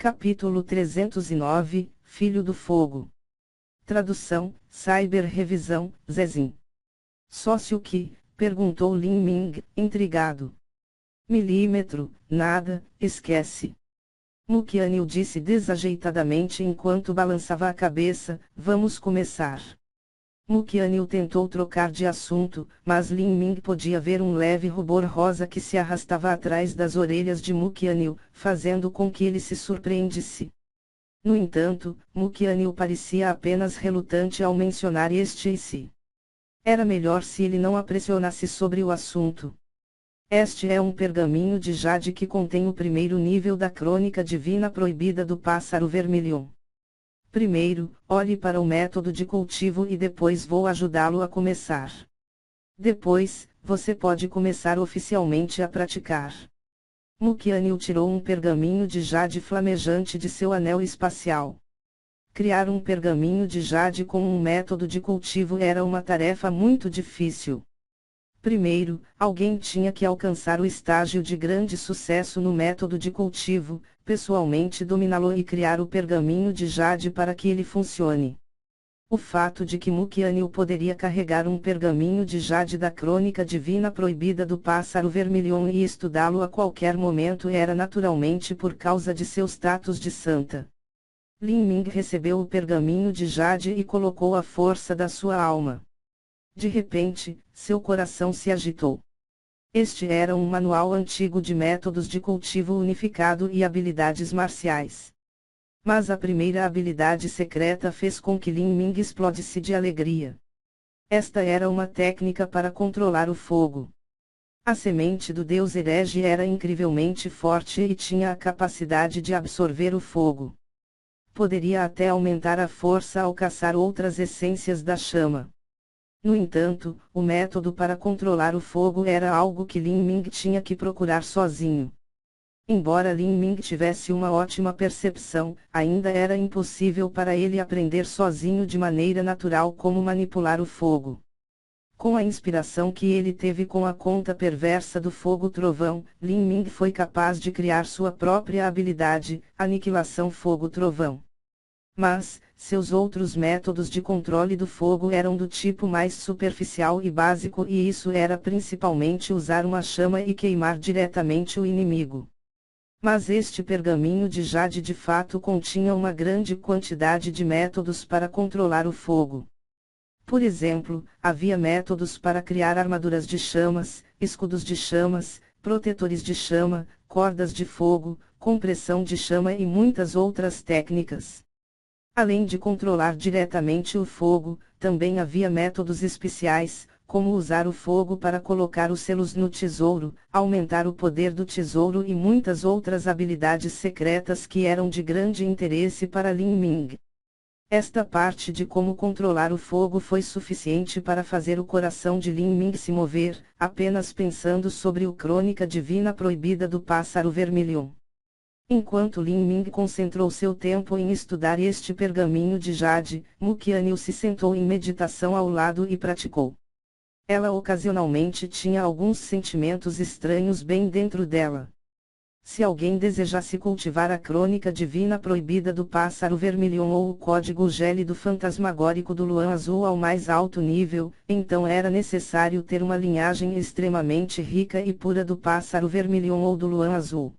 Capítulo 309, Filho do Fogo. Tradução, Cyber Revisão, Zezin. Sócio que? Perguntou Lin Ming, intrigado. Milímetro, nada, esquece. Mu Qianyu disse desajeitadamente enquanto balançava a cabeça, vamos começar. Mu Qianyu tentou trocar de assunto, mas Lin Ming podia ver um leve rubor rosa que se arrastava atrás das orelhas de Mu Qianyu, fazendo com que ele se surpreendesse. No entanto, Mu Qianyu parecia apenas relutante ao mencionar este e se. Era melhor se ele não a pressionasse sobre o assunto. Este é um pergaminho de jade que contém o primeiro nível da crônica divina proibida do pássaro vermelhão. Primeiro, olhe para o método de cultivo e depois vou ajudá-lo a começar. Depois, você pode começar oficialmente a praticar. Mu Qianyu tirou um pergaminho de jade flamejante de seu anel espacial. Criar um pergaminho de jade com um método de cultivo era uma tarefa muito difícil. Primeiro, alguém tinha que alcançar o estágio de grande sucesso no método de cultivo, pessoalmente dominá-lo e criar o pergaminho de jade para que ele funcione. O fato de que Mu Qianyu poderia carregar um pergaminho de jade da crônica divina proibida do pássaro vermelhão e estudá-lo a qualquer momento era naturalmente por causa de seu status de santa. Lin Ming recebeu o pergaminho de jade e colocou a força da sua alma. De repente, seu coração se agitou. Este era um manual antigo de métodos de cultivo unificado e habilidades marciais. Mas a primeira habilidade secreta fez com que Lin Ming explodisse de alegria. Esta era uma técnica para controlar o fogo. A semente do deus herege era incrivelmente forte e tinha a capacidade de absorver o fogo. Poderia até aumentar a força ao caçar outras essências da chama. No entanto, o método para controlar o fogo era algo que Lin Ming tinha que procurar sozinho. Embora Lin Ming tivesse uma ótima percepção, ainda era impossível para ele aprender sozinho de maneira natural como manipular o fogo. Com a inspiração que ele teve com a conta perversa do fogo trovão, Lin Ming foi capaz de criar sua própria habilidade, Aniquilação Fogo Trovão. Mas, seus outros métodos de controle do fogo eram do tipo mais superficial e básico e isso era principalmente usar uma chama e queimar diretamente o inimigo. Mas este pergaminho de jade de fato continha uma grande quantidade de métodos para controlar o fogo. Por exemplo, havia métodos para criar armaduras de chamas, escudos de chamas, protetores de chama, cordas de fogo, compressão de chama e muitas outras técnicas. Além de controlar diretamente o fogo, também havia métodos especiais, como usar o fogo para colocar os selos no tesouro, aumentar o poder do tesouro e muitas outras habilidades secretas que eram de grande interesse para Lin Ming. Esta parte de como controlar o fogo foi suficiente para fazer o coração de Lin Ming se mover, apenas pensando sobre o crônica divina proibida do pássaro vermelhão. Enquanto Lin Ming concentrou seu tempo em estudar este pergaminho de jade, Mu Qianyu se sentou em meditação ao lado e praticou. Ela ocasionalmente tinha alguns sentimentos estranhos bem dentro dela. Se alguém desejasse cultivar a crônica divina proibida do pássaro vermelhão ou o código gélido fantasmagórico do Luan Azul ao mais alto nível, então era necessário ter uma linhagem extremamente rica e pura do pássaro vermelhão ou do Luan Azul.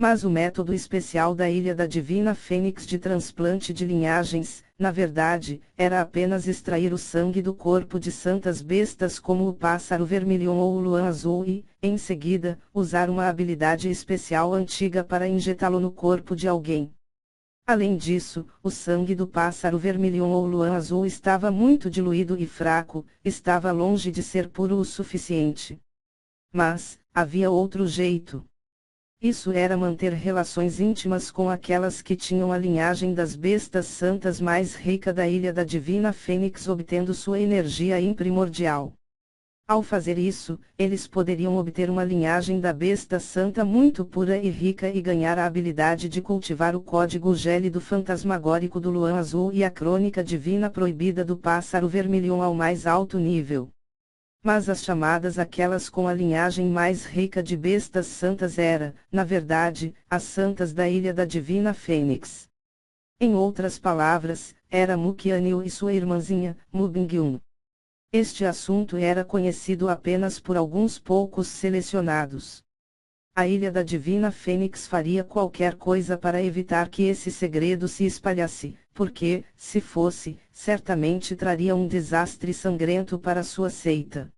Mas o método especial da Ilha da Divina Fênix de transplante de linhagens, na verdade, era apenas extrair o sangue do corpo de santas bestas como o pássaro vermelhão ou o Luan Azul e, em seguida, usar uma habilidade especial antiga para injetá-lo no corpo de alguém. Além disso, o sangue do pássaro vermelhão ou Luan Azul estava muito diluído e fraco, estava longe de ser puro o suficiente. Mas, havia outro jeito. Isso era manter relações íntimas com aquelas que tinham a linhagem das bestas santas mais rica da Ilha da Divina Fênix obtendo sua energia primordial. Ao fazer isso, eles poderiam obter uma linhagem da besta santa muito pura e rica e ganhar a habilidade de cultivar o código gélido fantasmagórico do Luan Azul e a crônica divina proibida do pássaro vermelhão ao mais alto nível. Mas as chamadas aquelas com a linhagem mais rica de bestas santas era, na verdade, as santas da Ilha da Divina Fênix. Em outras palavras, era Mukianil e sua irmãzinha, Mubingyun. Este assunto era conhecido apenas por alguns poucos selecionados. A Ilha da Divina Fênix faria qualquer coisa para evitar que esse segredo se espalhasse, porque, se fosse, certamente traria um desastre sangrento para sua seita.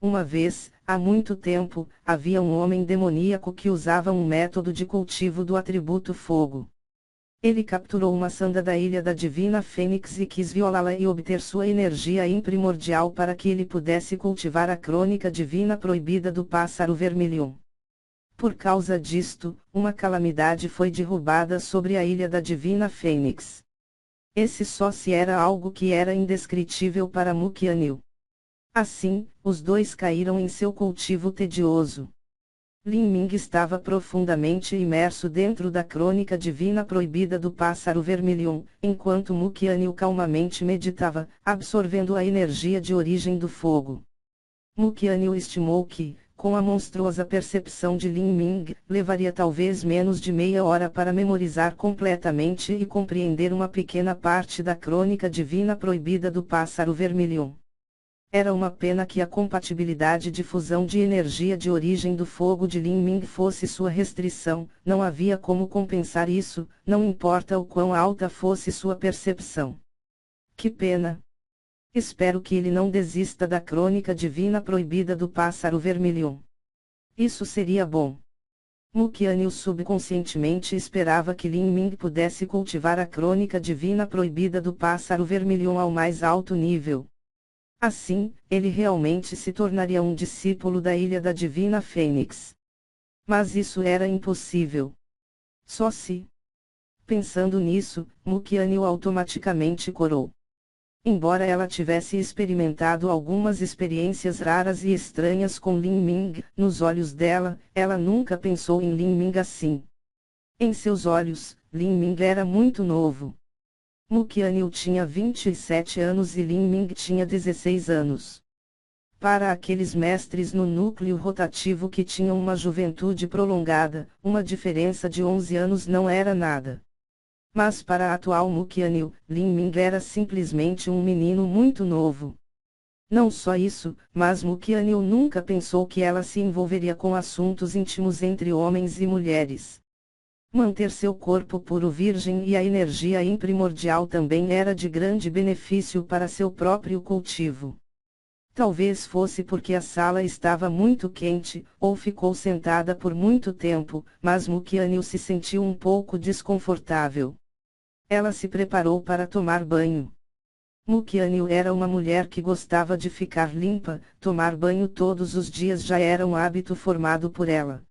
Uma vez, há muito tempo, havia um homem demoníaco que usava um método de cultivo do atributo fogo. Ele capturou uma sanda da Ilha da Divina Fênix e quis violá-la e obter sua energia imprimordial para que ele pudesse cultivar a crônica divina proibida do pássaro vermelho. Por causa disto, uma calamidade foi derrubada sobre a Ilha da Divina Fênix. Esse só se era algo que era indescritível para Mukianil. Assim, os dois caíram em seu cultivo tedioso. Lin Ming estava profundamente imerso dentro da crônica divina proibida do pássaro vermelho, enquanto Mukianil calmamente meditava, absorvendo a energia de origem do fogo. Mukianil estimou que, com a monstruosa percepção de Lin Ming, levaria talvez menos de meia hora para memorizar completamente e compreender uma pequena parte da crônica divina proibida do pássaro vermelho. Era uma pena que a compatibilidade de fusão de energia de origem do fogo de Lin Ming fosse sua restrição, não havia como compensar isso, não importa o quão alta fosse sua percepção. Que pena! Espero que ele não desista da crônica divina proibida do pássaro vermelho. Isso seria bom. Mukianil subconscientemente esperava que Lin Ming pudesse cultivar a crônica divina proibida do pássaro vermelho ao mais alto nível. Assim, ele realmente se tornaria um discípulo da Ilha da Divina Fênix. Mas isso era impossível. Só se. Pensando nisso, Mukianil automaticamente corou. Embora ela tivesse experimentado algumas experiências raras e estranhas com Lin Ming, nos olhos dela, ela nunca pensou em Lin Ming assim. Em seus olhos, Lin Ming era muito novo. Mukianil tinha 27 anos e Lin Ming tinha 16 anos. Para aqueles mestres no núcleo rotativo que tinham uma juventude prolongada, uma diferença de 11 anos não era nada. Mas para a atual Mukianil, Lin Ming era simplesmente um menino muito novo. Não só isso, mas Mukianil nunca pensou que ela se envolveria com assuntos íntimos entre homens e mulheres. Manter seu corpo puro virgem e a energia imprimordial também era de grande benefício para seu próprio cultivo. Talvez fosse porque a sala estava muito quente, ou ficou sentada por muito tempo, mas Mukianil se sentiu um pouco desconfortável. Ela se preparou para tomar banho. Mukianil era uma mulher que gostava de ficar limpa, tomar banho todos os dias já era um hábito formado por ela.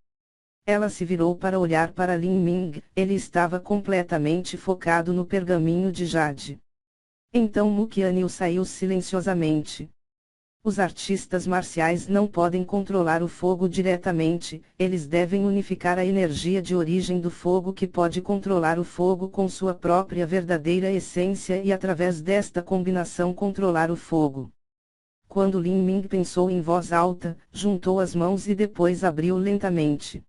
Ela se virou para olhar para Lin Ming, ele estava completamente focado no pergaminho de jade. Então Mukianil saiu silenciosamente. Os artistas marciais não podem controlar o fogo diretamente, eles devem unificar a energia de origem do fogo que pode controlar o fogo com sua própria verdadeira essência e através desta combinação controlar o fogo. Quando Lin Ming pensou em voz alta, juntou as mãos e depois abriu lentamente.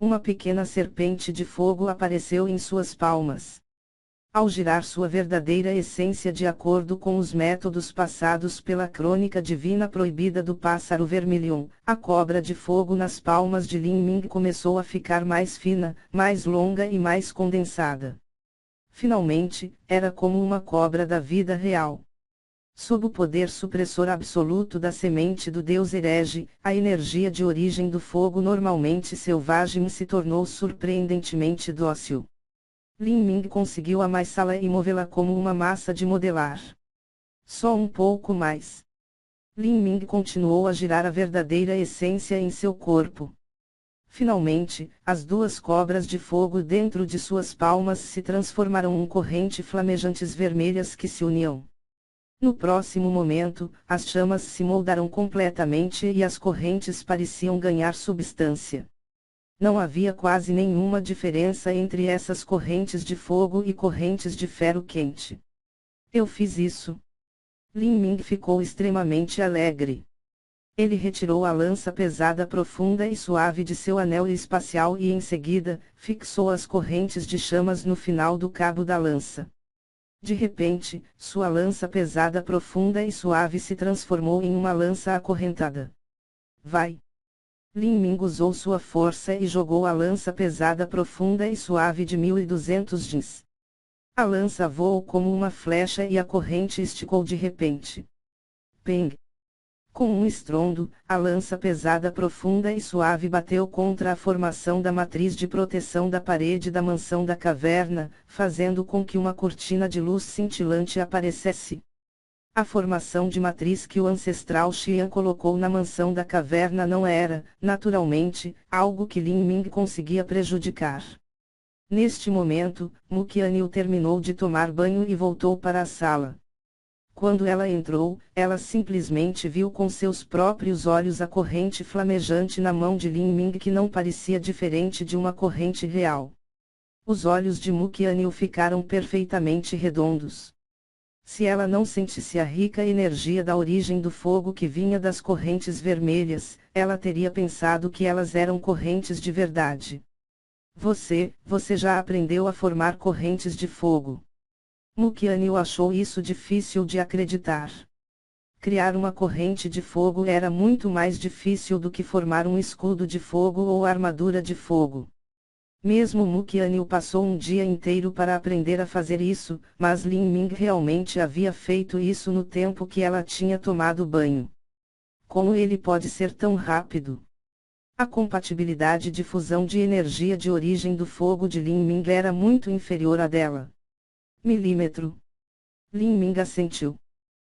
Uma pequena serpente de fogo apareceu em suas palmas. Ao girar sua verdadeira essência de acordo com os métodos passados pela crônica divina proibida do pássaro vermelho, a cobra de fogo nas palmas de Lin Ming começou a ficar mais fina, mais longa e mais condensada. Finalmente, era como uma cobra da vida real. Sob o poder supressor absoluto da semente do deus herege, a energia de origem do fogo normalmente selvagem se tornou surpreendentemente dócil. Lin Ming conseguiu amassá-la e movê-la como uma massa de modelar. Só um pouco mais. Lin Ming continuou a girar a verdadeira essência em seu corpo. Finalmente, as duas cobras de fogo dentro de suas palmas se transformaram em correntes flamejantes vermelhas que se uniam. No próximo momento, as chamas se moldaram completamente e as correntes pareciam ganhar substância. Não havia quase nenhuma diferença entre essas correntes de fogo e correntes de ferro quente. Eu fiz isso. Lin Ming ficou extremamente alegre. Ele retirou a lança pesada profunda e suave de seu anel espacial e em seguida, fixou as correntes de chamas no final do cabo da lança. De repente, sua lança pesada profunda e suave se transformou em uma lança acorrentada. Vai! Lin Ming usou sua força e jogou a lança pesada profunda e suave de 1200 jins. A lança voou como uma flecha e a corrente esticou de repente. Peng! Com um estrondo, a lança pesada profunda e suave bateu contra a formação da matriz de proteção da parede da mansão da caverna, fazendo com que uma cortina de luz cintilante aparecesse. A formação de matriz que o ancestral Xian colocou na mansão da caverna não era, naturalmente, algo que Lin Ming conseguia prejudicar. Neste momento, Mu Qianyu terminou de tomar banho e voltou para a sala. Quando ela entrou, ela simplesmente viu com seus próprios olhos a corrente flamejante na mão de Lin Ming que não parecia diferente de uma corrente real. Os olhos de Mu Qianyu ficaram perfeitamente redondos. Se ela não sentisse a rica energia da origem do fogo que vinha das correntes vermelhas, ela teria pensado que elas eram correntes de verdade. Você já aprendeu a formar correntes de fogo. Mu Qianyu achou isso difícil de acreditar. Criar uma corrente de fogo era muito mais difícil do que formar um escudo de fogo ou armadura de fogo. Mesmo Mu Qianyu passou um dia inteiro para aprender a fazer isso, mas Lin Ming realmente havia feito isso no tempo que ela tinha tomado banho. Como ele pode ser tão rápido? A compatibilidade de fusão de energia de origem do fogo de Lin Ming era muito inferior à dela. Milímetro. Lin Ming assentiu.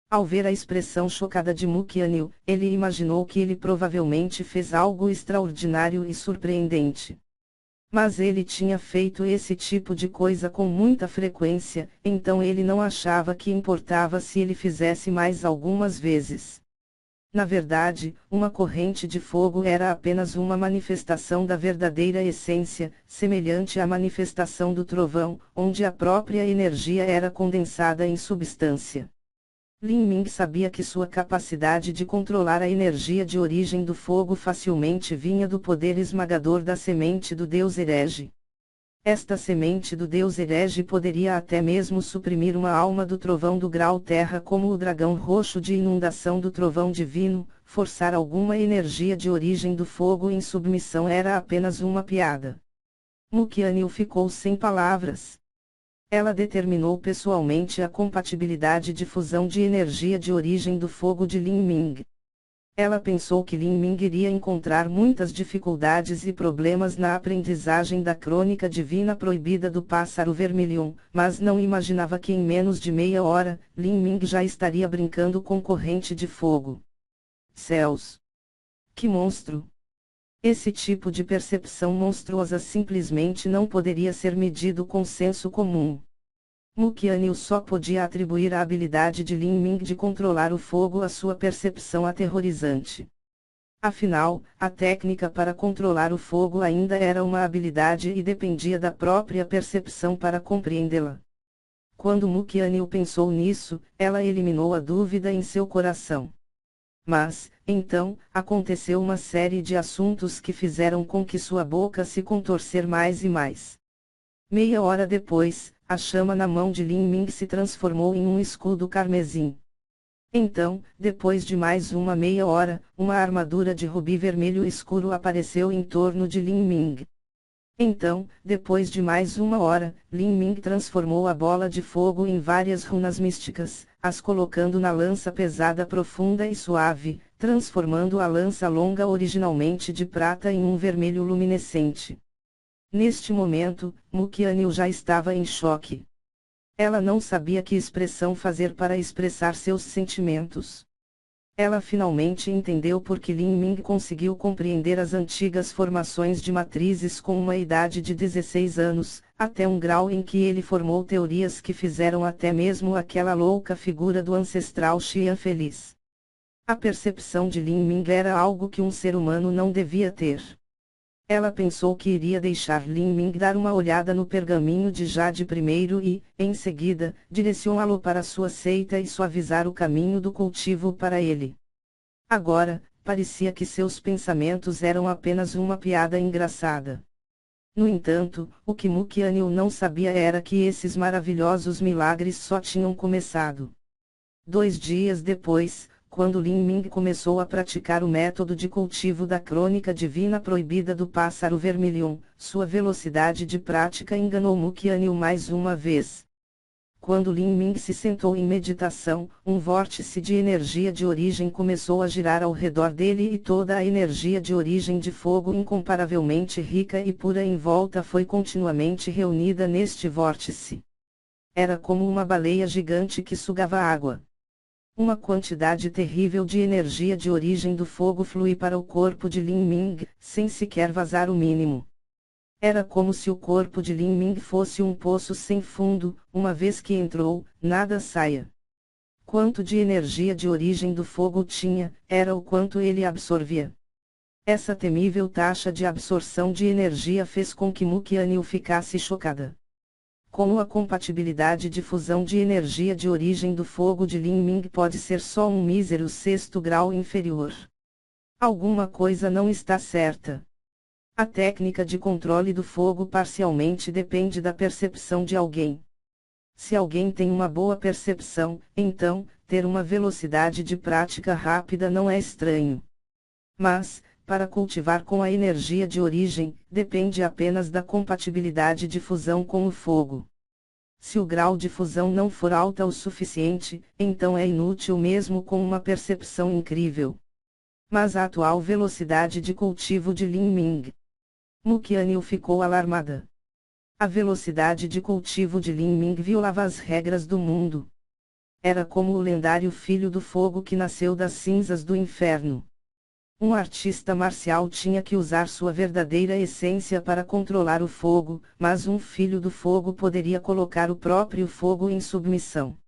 Ao ver a expressão chocada de Mu Qianyu, ele imaginou que ele provavelmente fez algo extraordinário e surpreendente. Mas ele tinha feito esse tipo de coisa com muita frequência, então ele não achava que importava se ele fizesse mais algumas vezes. Na verdade, uma corrente de fogo era apenas uma manifestação da verdadeira essência, semelhante à manifestação do trovão, onde a própria energia era condensada em substância. Lin Ming sabia que sua capacidade de controlar a energia de origem do fogo facilmente vinha do poder esmagador da semente do deus herege. Esta semente do deus herege poderia até mesmo suprimir uma alma do trovão do grau terra como o dragão roxo de inundação do trovão divino, forçar alguma energia de origem do fogo em submissão era apenas uma piada. Mu Qianyu ficou sem palavras. Ela determinou pessoalmente a compatibilidade de fusão de energia de origem do fogo de Lin Ming. Ela pensou que Lin Ming iria encontrar muitas dificuldades e problemas na aprendizagem da crônica divina proibida do pássaro vermilion, mas não imaginava que em menos de meia hora, Lin Ming já estaria brincando com corrente de fogo. Céus! Que monstro! Esse tipo de percepção monstruosa simplesmente não poderia ser medido com senso comum. Mu Qianyu só podia atribuir a habilidade de Lin Ming de controlar o fogo à sua percepção aterrorizante. Afinal, a técnica para controlar o fogo ainda era uma habilidade e dependia da própria percepção para compreendê-la. Quando Mu Qianyu pensou nisso, ela eliminou a dúvida em seu coração. Mas, então, aconteceu uma série de assuntos que fizeram com que sua boca se contorcer mais e mais. Meia hora depois, a chama na mão de Lin Ming se transformou em um escudo carmesim. Então, depois de mais uma meia hora, uma armadura de rubi vermelho escuro apareceu em torno de Lin Ming. Então, depois de mais uma hora, Lin Ming transformou a bola de fogo em várias runas místicas, as colocando na lança pesada profunda e suave, transformando a lança longa originalmente de prata em um vermelho luminescente. Neste momento, Mu Qianyu já estava em choque. Ela não sabia que expressão fazer para expressar seus sentimentos. Ela finalmente entendeu por que Lin Ming conseguiu compreender as antigas formações de matrizes com uma idade de 16 anos, até um grau em que ele formou teorias que fizeram até mesmo aquela louca figura do ancestral Xian feliz. A percepção de Lin Ming era algo que um ser humano não devia ter. Ela pensou que iria deixar Lin Ming dar uma olhada no pergaminho de Jade primeiro e, em seguida, direcioná-lo para sua seita e suavizar o caminho do cultivo para ele. Agora, parecia que seus pensamentos eram apenas uma piada engraçada. No entanto, o que Mukyanil não sabia era que esses maravilhosos milagres só tinham começado. 2 dias depois, quando Lin Ming começou a praticar o método de cultivo da crônica divina proibida do pássaro vermilion, sua velocidade de prática enganou Mukyanil mais uma vez. Quando Lin Ming se sentou em meditação, um vórtice de energia de origem começou a girar ao redor dele e toda a energia de origem de fogo incomparavelmente rica e pura em volta foi continuamente reunida neste vórtice. Era como uma baleia gigante que sugava água. Uma quantidade terrível de energia de origem do fogo flui para o corpo de Lin Ming, sem sequer vazar o mínimo. Era como se o corpo de Lin Ming fosse um poço sem fundo, uma vez que entrou, nada saia. Quanto de energia de origem do fogo tinha, era o quanto ele absorvia. Essa temível taxa de absorção de energia fez com que Mukyanil ficasse chocada. Como a compatibilidade de fusão de energia de origem do fogo de Lin Ming pode ser só um mísero 6º grau inferior. Alguma coisa não está certa. A técnica de controle do fogo parcialmente depende da percepção de alguém. Se alguém tem uma boa percepção, então, ter uma velocidade de prática rápida não é estranho. Mas, para cultivar com a energia de origem, depende apenas da compatibilidade de fusão com o fogo. Se o grau de fusão não for alta o suficiente, então é inútil mesmo com uma percepção incrível. Mas a atual velocidade de cultivo de Lin Ming. Mukyanil ficou alarmada. A velocidade de cultivo de Lin Ming violava as regras do mundo. Era como o lendário filho do fogo que nasceu das cinzas do inferno. Um artista marcial tinha que usar sua verdadeira essência para controlar o fogo, mas um filho do fogo poderia colocar o próprio fogo em submissão.